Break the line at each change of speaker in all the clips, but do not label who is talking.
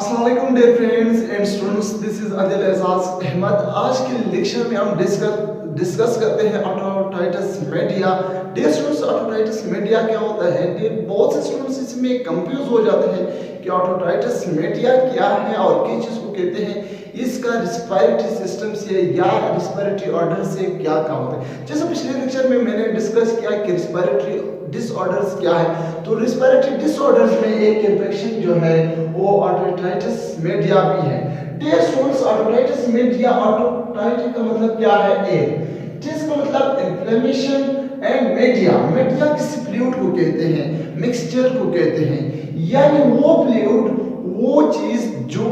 अस्सलाम वालेकुम dear friends and students, this is Adil Ejaz Ahmad. आज के लेक्चर में हम डिस्कस करते हैं otitis media. Dear students, otitis media क्या होता है? बहुत से स्टूडेंट्स इसमें कंफ्यूज हो जाते हैं कि ऑटोटाइटस मीडिया क्या है और किस चीज़ को कहते हैं, इसका रिस्पायरेटरी सिस्टम से या रिस्पायरेटरी ऑर्डर से क्या काम होता है। जैसे पिछले लेक्चर में मैंने डिस्कस किया कि रिस्पायरेटरी डिसऑर्डर्स क्या है, तो रिस्पायरेटरी डिसऑर्डर्स में एक इन्फेक्शन जो है वो ऑटोटाइटस मीडिया भी है। डियर स्टूडेंट्स, ऑटोटाइटस मीडिया, ऑटोटाइटिस का मतलब क्या है? जिसका मतलब इन्फ्लेमेशन एंड मीडिया। मीडिया किसी फ्लूइड को कहते हैं, मिक्सचर को कहते हैं, यानी वो फ्लूइड, वो चीज जो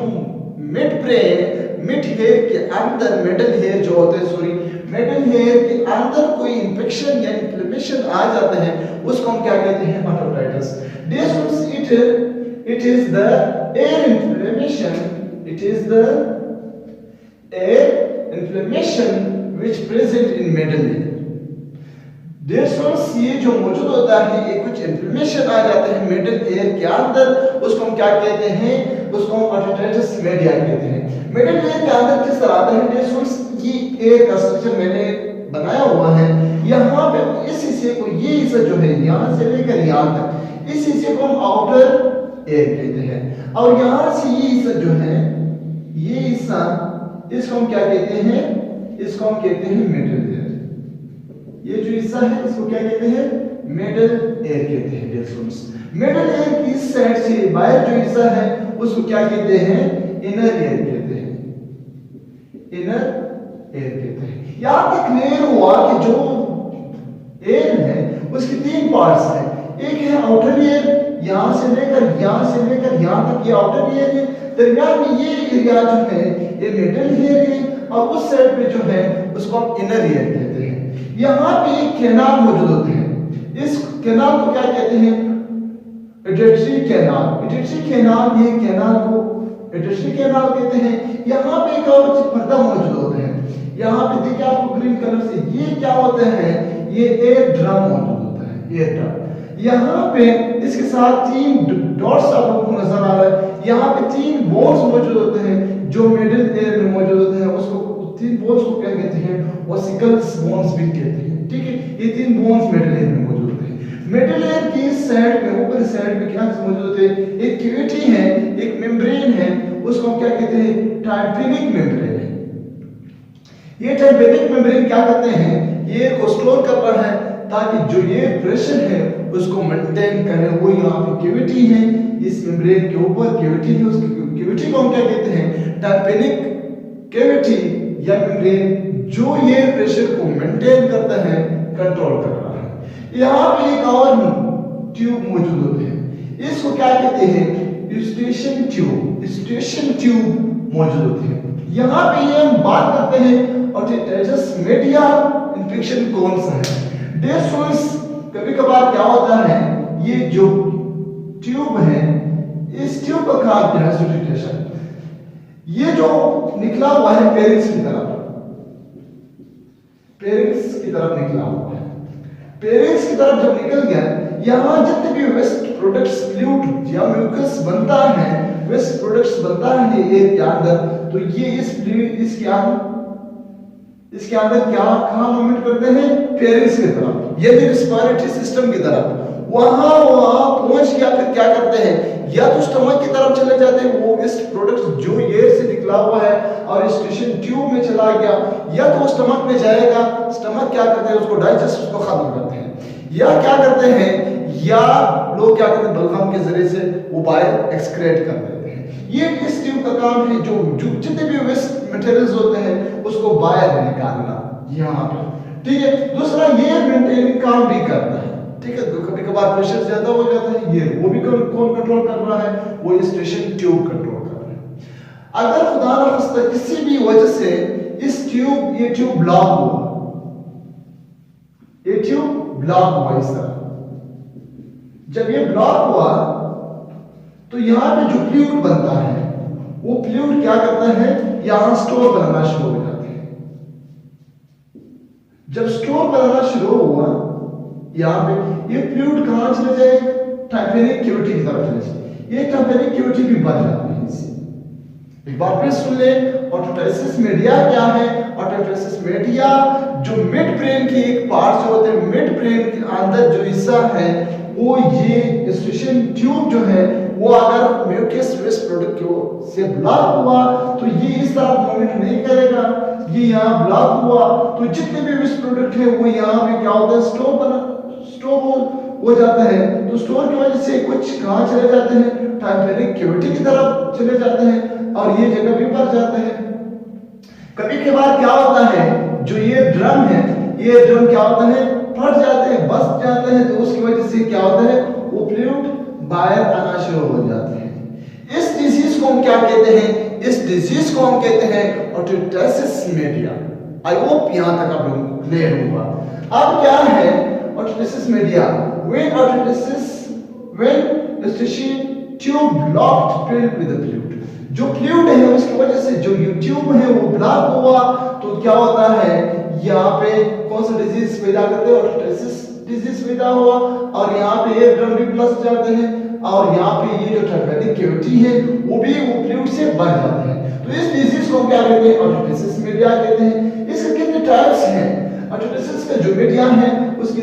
मिड ब्रेन, मिड हेयर के अंदर, मिडल हेयर जो होते हैं, सॉरी, मिडल हेयर के अंदर कोई इंफेक्शन या इन्फ्लेमेशन आ जाता है, उसको हम क्या कहते हैं? Otitis. Dear students, it is the air inflammation, it is the air inflammation which present in middle ear. Dear students, ये जो मौजूद होता है, ये कुछ इन्फ्लेमेशन आ जाते हैं मिडल एयर के अंदर, उसको हम क्या कहते हैं? उसको हम ऑटोटाइटिस मीडिया कहते हैं। मिडल एयर के अंदर किस तरह आता है? डियर स्टूडेंट्स, ये एयर का स्ट्रक्चर मैंने बनाया हुआ है। यहाँ पे इस हिस्से को, ये हिस्सा जो है यहाँ से लेकर यहाँ तक, इस हिस्से को हम आउटर एयर कहते हैं, और यहां से ये हिस्सा जो है, ये हिस्सा, इसको हम क्या कहते हैं? इसको हम कहते हैं मिडल एयर। ये जो हिस्सा है, इसको क्या कहते हैं? मिडल एयर कहते हैं। डियर स्टूडेंट्स, मिडल एयर की इस साइड से बाहर जो हिस्सा है, उसको क्या कहते हैं? इनर एयर कहते हैं। इनर एयर कहते हैं। यहां तक क्लियर हुआ कि जो एयर है उसकी तीन पार्ट्स हैं। एक है आउटर एयर, यहां से लेकर यहां तक ये आउटर एयर है, दरमियान में ये एरिया जो है ये मिडल एयर है, और उस साइड पे जो है उसको हम इनर एयर कहते हैं। यहां पे एक कैनाल मौजूद होते हैं, इस कैनाल को क्या कहते हैं? एडेट्री कैनाल। एडेट्री कैनाल, ये कैनाल को एडेट्री कैनाल कहते हैं। यहां पे एक और पर्दा मौजूद होता है, यहां पे देखिए आपको ग्रीन कलर से, ये क्या होता है? ये एयर ड्रम मौजूद होता है, एयर ड्रम। यहाँ पे इसके साथ तीन डॉट्स आप लोगों को नजर आ रहा है, यहाँ पे तीन बोन्स मौजूद होते हैं जो मिडिल एयर में मौजूद होते हैं। उसको, तीन बोन्स को क्या कहते हैं? ओसिकल्स बोन्स भी कहते हैं। ठीक है, ये तीन बोन्स मिडिल एयर में मौजूद होते हैं। मिडिल एयर की साइड में, ऊपर साइड में क्या मौजूद होते हैं? एक कैविटी है, एक मेम्ब्रेन है, उसको हम क्या कहते हैं? टाइम्पेनिक मेम्ब्रेन है। ये टाइम्पेनिक मेम्ब्रेन क्या करते हैं? ये को स्टोर कर रहा है ताकि जो ये प्रेशर है उसको मेंटेन करे। वो यहाँ पे कैविटी है, इस मेम्ब्रेन के ऊपर कैविटी है, उस कैविटी को हम क्या कहते हैं? टाइम्पेनिक कैविटी या मेम्ब्रेन, जो ये प्रेशर को मेंटेन करता है, कंट्रोल कर रहा है। यहाँ पे एक और ट्यूब मौजूद होते हैं, इसको क्या कहते हैं? Eustachian tube. यूस्टेशन ट्यूब मौजूद होती है। यहाँ पे ये हम बात करते हैं ऑटोटाइटिस मीडिया इन्फेक्शन कौन सा है। डियर स्टूडेंट्स, कभी कभार क्या होता है, ये जो ट्यूब है, इस ट्यूब का काम क्या है? स्टूडेंट, ये जो निकला हुआ है पेरिंग्स की तरफ, पेरिंग्स की तरफ निकला हुआ है, पेरिंग्स की तरफ जब निकल गया, यहाँ जितने भी वेस्ट प्रोडक्ट्स, फ्लूइड या म्यूकस बनता है, वेस्ट प्रोडक्ट्स बनता है एयर के अंदर, तो ये इस फ्लूइड, इसके अंदर क्या कहाँ मूवमेंट करते हैं? पेरिंग्स की तरफ, यानी रिस्पायरेटरी सिस्टम की तरफ। वहां पहुंच गया, फिर क्या करते हैं? या तो स्टमक की तरफ चले जाते हैं, वो वेस्ट प्रोडक्ट्स जो एयर से निकला हुआ है और यूस्टेशन ट्यूब में चला गया, या तो स्टमक में जाएगा, स्टमक क्या करते हैं? उसको डाइजेस्ट, उसको खत्म करते हैं, या क्या करते हैं? या लोग क्या करते हैं? बलगम के जरिए से वो बाहर एक्सक्रेट कर देते हैं। ये इस ट्यूब का काम है, जो जितने भी वेस्ट मटेरियल्स होते हैं उसको बाहर निकालना यहाँ पे। ठीक है, दूसरा ये मेंटेनिंग काम भी करता है। ठीक है, कभी कभार प्रेशर ज्यादा हो जाता है, ये वो भी कौन कंट्रोल कर रहा है? वो यूस्टेशन ट्यूब कंट्रोल कर रहा है। अगर खुदा न खास्ता किसी भी वजह से ये ट्यूब ब्लॉक हुआ, ये ट्यूब ब्लॉक हुआ इस तरह, जब ये ब्लॉक हुआ तो यहाँ पे जो फ्लूइड बनता है, वो फ्लूइड क्या करता है? यहाँ स्टोर करना शुरू हो जाता है। जब स्टोर करना शुरू हुआ, यहाँ पे ये फ्लूइड कहाँ चले जाएगा? टाइम्पेनिक कैविटी की तरफ चले जाए। ये टाइम्पेनिक कैविटी भी बढ़ जाती है इससे। एक बार फिर सुन ले, ऑटोटाइसिस मीडिया क्या है? ऑटोटाइसिस मीडिया जो मिड ब्रेन की एक पार्ट जो होते हैं, मिड ब्रेन के अंदर जो हिस्सा है वो ये स्टेशन ट्यूब जो है वो अगर म्यूकस वेस्ट प्रोडक्ट से ब्लॉक हुआ तो ये इस तरह मूवमेंट नहीं करेगा, ये यहाँ ब्लॉक हुआ तो जितने भी वेस्ट प्रोडक्ट है वो यहाँ पे क्या होता है, स्टोर हो जाता है। तो स्टोर की वजह से कुछ कहाँ चले जाते हैं, टाइम्पेरिक कैविटी की तरफ चले जाते हैं और ये जगह भी भर जाते हैं। कभी कभार क्या होता है, जो ये ड्रम है, ये ड्रम क्या होता है, फट जाते हैं, बस जाते हैं, तो उसकी वजह से क्या होता है, वो फ्लूइड बाहर आना शुरू हो जाते हैं। इस डिजीज को हम क्या कहते हैं, इस डिजीज को हम कहते हैं ऑटोटाइसिस मीडिया। आई होप यहां तक आप लोगों को क्लियर हुआ। अब क्या है otitis media? when station tube blocked filled with the fluid, जो फ्लूइड है उसकी वजह से जो ट्यूब है वो ब्लॉक हुआ तो क्या होता है, यहाँ पे कौन सा डिजीज पैदा करते हैं, ऑटोटाइसिस डिजीज पैदा हुआ और यहाँ पे एयर ड्रम भी प्लस जाते हैं और यहाँ पे ये जो टाइम्पेरिक कैविटी है वो भी वो फ्लूइड से भर जाते हैं। तो इस डिजीज को हम क्या कहते हैं, ऑटोटाइसिस मीडिया कहते हैं। इसके कितने टाइप्स हैं? ऑटोटाइसिस का जो मीडिया है उसकी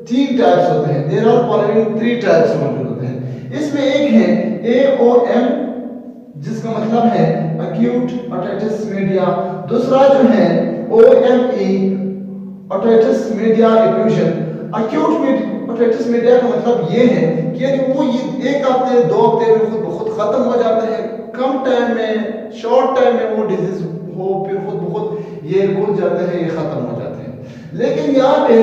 तीन टाइप्स होते हैं। देयर आर फॉलोइंग 3 टाइप्स मौजूद होते हैं। इसमें एक है AOM जिसका मतलब है एक्यूट ऑटोटाइटिस मीडिया, दूसरा जो है OME otitis media effusion. Acute otitis media का मतलब ये है कि यानी वो ये 1 हफ्ते 2 हफ्ते में खुद खत्म हो जाता है, कम टाइम में, शॉर्ट टाइम में वो डिजीज हो फिर खुद ये खुल जाते हैं, ये खत्म हो जाते हैं। लेकिन यहाँ पे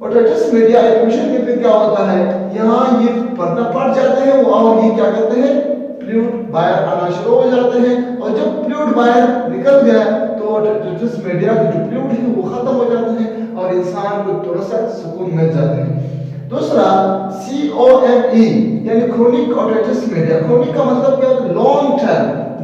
ऑटोटाइटिस मीडिया इफ्यूजन में फिर क्या होता है, यहाँ ये पर्दा फट जाते हैं और ये क्या करते हैं, फ्लूइड बाहर आना शुरू हो जाते हैं और जब फ्लूइड बाहर निकल गया तो ऑटोटाइटिस मीडिया के जो फ्लूइड है वो खत्म हो जाते हैं और इंसान को थोड़ा सा सुकून मिल जाता है। दूसरा COME यानी क्रोनिक ऑटोटाइटिस मीडिया। क्रोनिक का मतलब क्या है,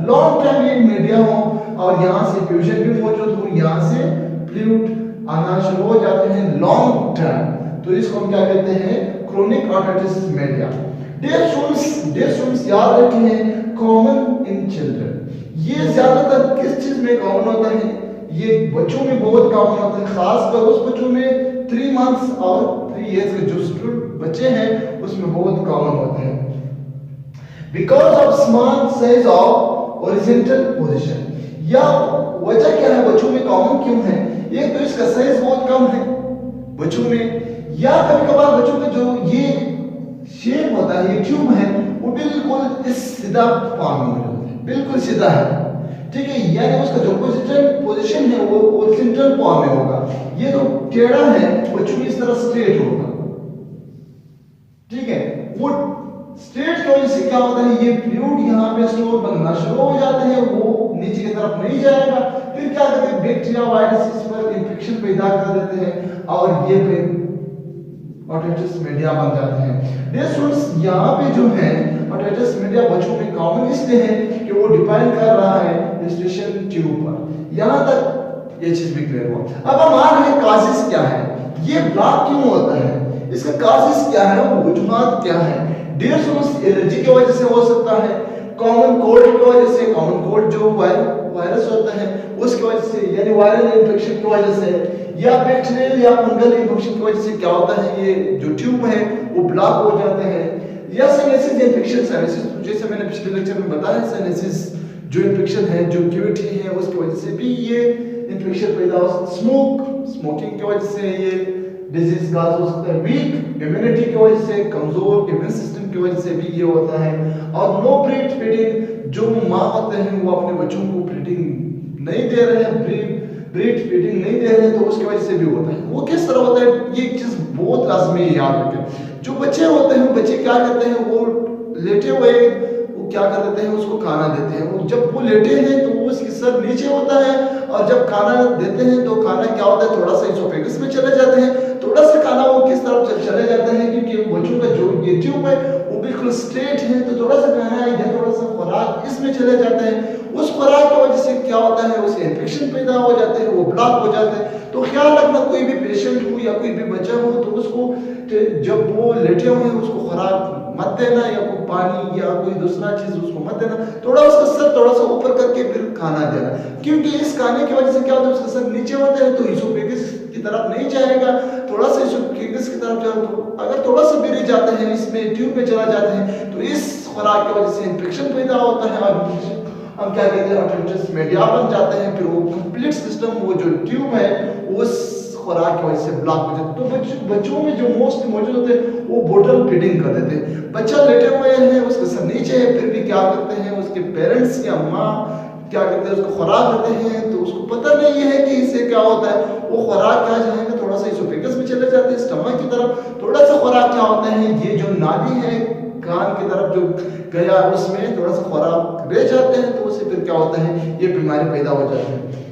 लॉन्ग टाइम ये मीडिया हो और यहाँ से फ्यूजन भी मौजूद हो, यहाँ से फ्लूइड आना शुरू हो जाते हैं लॉन्ग टर्म, तो इसको हम क्या कहते हैं, क्रोनिक ऑटोटाइटिस मीडिया। डियर स्टूडेंट्स याद रखें, कॉमन इन चिल्ड्रन, ये ज्यादातर किस चीज में कॉमन होता है, ये बच्चों में बहुत कॉमन होता है, खासकर उस बच्चों में 3 मंथ्स और 3 इयर्स के जो बच्चे हैं उसमें बहुत कॉमन होते हैं। Because of small size of horizontal position, या वजह क्या है बच्चों में कॉमन क्यों है, एक तो इसका साइज बहुत कम है बच्चों में, या कभी कभार बच्चों में जो ये शेप होता है, ये ट्यूब है, वो बिल्कुल इस सीधा फॉर्म में मौजूद है, बिल्कुल सीधा है, ठीक है, यानी उसका जो पोजीशन है वो ओरिजेंटल फॉर्म में होगा। ये जो टेढ़ा है बच्चों में इस तरह स्ट्रेट होगा, ठीक है, वो स्ट्रेट की वजह से क्या होता है, ये फ्लूइड यहाँ पे स्टोर बनना शुरू हो जाते हैं, वो नीचे की तरफ नहीं जाएगा, फिर क्या करते हैं, बैक्टीरिया वायरस इस पर इंफेक्शन पैदा कर देते हैं और ये फिर ऑटोटाइटिस मीडिया बन जाते हैं। डियर स्टूडेंट्स, यहाँ पे जो है ऑटोटाइटिस मीडिया बच्चों में कॉमन इसलिए है कि वो डिपेंड कर रहा है स्टेशन ट्यूब पर। यहाँ तक ये चीज भी क्लियर हुआ। अब हम आ रहे हैं काजेस क्या है, ये ब्लॉक क्यों होता है, इसका काजेस क्या है, वजूहात क्या है। डियर स्टूडेंट्स, एलर्जी की वजह से हो सकता है, कॉमन कोल्ड की वजह से, कॉमन कोल्ड जो वायरस होता है उसकी वजह से, यानी वायरल इन्फेक्शन की वजह से, या बैक्टीरियल या फंगल इन्फेक्शन की वजह से क्या होता है, ये जो ट्यूब है वो ब्लॉक हो जाते हैं, या साइनसिस इन्फेक्शन। साइनसिस जैसे मैंने पिछले लेक्चर में बताया, साइनसिस जो इन्फेक्शन है, जो कैविटी है उसकी वजह से भी ये इन्फेक्शन पैदा हो सकता है। स्मोकिंग की वजह से ये डिजीज काज हो सकता है, वीक इम्यूनिटी की वजह से, कमजोर इम्यून सिस्टम की वजह से भी ये होता है, और लो ब्रीड फीडिंग, जो माँ होते हैं वो अपने बच्चों को ब्रीडिंग नहीं दे रहे हैं, ब्रीड फीडिंग नहीं दे रहे हैं, तो उसकी वजह से भी होता है। वो किस तरह होता है, ये चीज बहुत लाजमी है याद रखें। जो बच्चे होते हैं, बच्चे क्या करते हैं, वो लेटे हुए वो क्या कर देते हैं, उसको खाना देते हैं, वो जब वो लेटे हैं तो वो उसकी सर नीचे होता है और जब खाना देते हैं तो खाना क्या होता है, थोड़ा सा इसोफेगस में चले जाते हैं, थोड़ा सा खाना वो किस तरफ चले जाते हैं, क्योंकि बच्चों का जो ये ट्यूब है वो बिल्कुल स्ट्रेट है, तो थोड़ा सा खाना या थोड़ा सा खुराक इसमें चले जाते हैं। उस खुराक की वजह से क्या होता है, उसे इन्फेक्शन पैदा हो जाते हैं, वो ब्लॉक हो जाते हैं। तो ख्याल रखना, कोई भी पेशेंट हो या कोई भी बच्चा हो तो उसको जब वो लेटे हुए हैं उसको खुराक मत देना, या कोई पानी या कोई दूसरा चीज उसको मत देना। थोड़ा उसका सर थोड़ा सा ऊपर करके फिर खाना देना, क्योंकि इस खाने की वजह से क्या होता है, उसका सर नीचे होता है तो इसोफेगस की तरफ नहीं जाएगा, थोड़ा सा इसोफेगस की तरफ जाए तो अगर थोड़ा सा भी जाते हैं इसमें ट्यूब में चला जाते हैं तो इस खुराक की वजह से इन्फेक्शन पैदा होता है, और हम क्या कहते हैं अर्थराइटिस मीडिया बन जाते हैं। फिर वो कंप्लीट सिस्टम, वो जो ट्यूब है उस खुराक की वजह से ब्लॉक हो जाता है। तो बच्चों में जो मोस्ट मौजूद होते हैं वो बोतल फीडिंग कर देते हैं। बच्चा लेटे हुए हैं, उसके सर नीचे है, फिर भी क्या करते हैं उसके पेरेंट्स या माँ क्या करते हैं, उसको खुराक देते हैं, तो उसको पता नहीं है कि इससे क्या होता है। वो खुराक क्या जाएगा, थोड़ा सा इसोफेगस में चले जाते हैं, स्टमक की तरफ। थोड़ा सा खुराक क्या होता है, ये जो नाली है कान की तरफ जो गया उसमें थोड़ा सा खुराक रह जाते हैं, तो उससे फिर क्या होता है, ये बीमारी पैदा हो जाती है।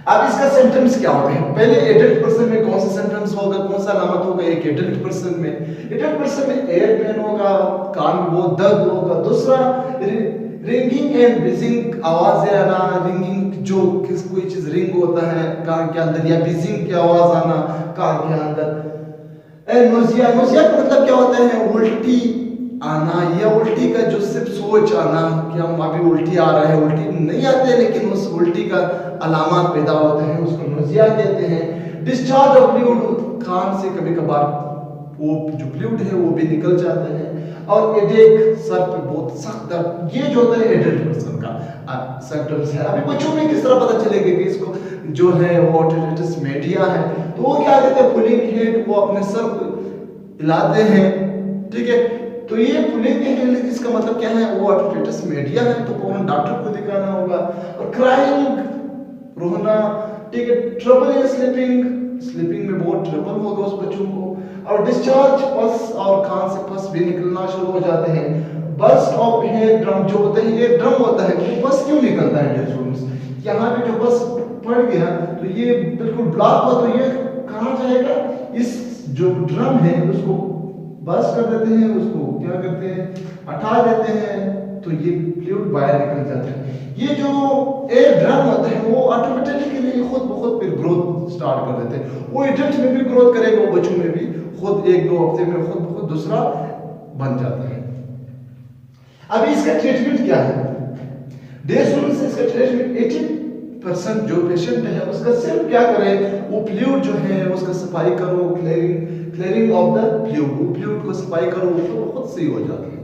अब इसका सिम्टम्स क्या होते हैं, पहले एडल्ट पर्सन में कौन से सिम्टम्स होगा, कौन सा अलामत होगा। एक एडल्ट पर्सन में एयर पेन होगा, कान में बहुत दर्द होगा। दूसरा रिंगिंग एंड बिजिंग आवाजें आना, रिंगिंग जो कोई चीज रिंग होता है कान के अंदर, या बिजिंग की आवाज आना कान के अंदर। नोजिया का मतलब क्या होता है, उल्टी आना, या उल्टी का जो सिर्फ सोच आना कि हम अभी उल्टी आ रहा है, उल्टी नहीं आते लेकिन उस उल्टी का अलामत पैदा होते हैं, उसको नोजिया कहते हैं। डिस्चार्ज ऑफ फ्लूइड, कान से कभी कभार वो जो फ्लूइड है वो भी निकल जाते हैं। और हेडेक, सर पे बहुत सख्त दर्द, ये जो होता है एडल्ट पर्सन का सिम्टम्स है। अभी बच्चों में किस तरह पता चलेगा कि इसको जो है वो अर्थराइटिस मीडिया है, तो वो क्या कहते हैं पुलिंग हेड, वो अपने सर को हिलाते हैं, ठीक है। तो ये पुलिंग हेड इसका मतलब क्या है, वो अर्थराइटिस मीडिया है, तो फौरन डॉक्टर को दिखाना होगा। और क्राइंग, रोना, ठीक है। ट्रबल इन स्लीपिंग में बहुत ट्रबल होगा उस बच्चों को। और डिस्चार्ज, पस और कान से पस भी निकलना शुरू हो जाते हैं। बस्ट ऑफ हेयर ड्रम, जो होते हैं ये ड्रम होता है, वो बस क्यों निकलता है डियर स्टूडेंट्स, यहाँ पे जो बस पड़ गया तो ये बिल्कुल ब्लॉक हुआ, तो ये कहाँ जाएगा, इस जो ड्रम है उसको बस कर देते हैं, उसको क्या करते हैं हटा देते हैं, तो ये फ्लूइड बाहर निकल जाता है। ये जो एयर ड्रम होता है वो ऑटोमेटिकली खुद ब खुद फिर ग्रोथ स्टार्ट कर देते हैं। वो एडल्ट में भी ग्रोथ करेगा, वो बच्चों में भी खुद 1-2 हफ्ते में खुद ब खुद दूसरा बन जाता है। अभी इसका ट्रीटमेंट क्या है, डियर स्टूडेंट्स, इसका ट्रीटमेंट 80% जो पेशेंट है उसका सिर्फ क्या करें, वो फ्लूइड जो है उसका सफाई करो, क्लियरिंग ऑफ द फ्लूइड को सफाई करो, वो खुद सही हो जाती है।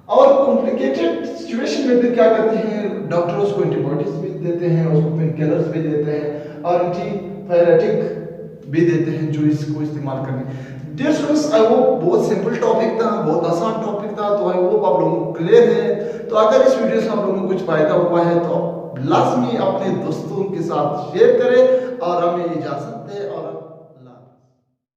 और कॉम्प्लिकेटेड सिचुएशन में भी क्या करते हैं, डॉक्टर उसको एंटीबायोटिक्स भी देते हैं, उसको पेन किलर्स भी देते हैं, और एंटीपायरेटिक भी देते हैं जो इसको इस्तेमाल करने। डियर स्टूडेंट्स, आई होप बहुत सिंपल टॉपिक था, बहुत आसान टॉपिक था, तो आई होप आप लोगों को क्लियर है। तो अगर इस वीडियो से आप लोगों को कुछ फायदा हुआ है तो लाजमी अपने दोस्तों के साथ शेयर करें, और हमें इजाजत दें। और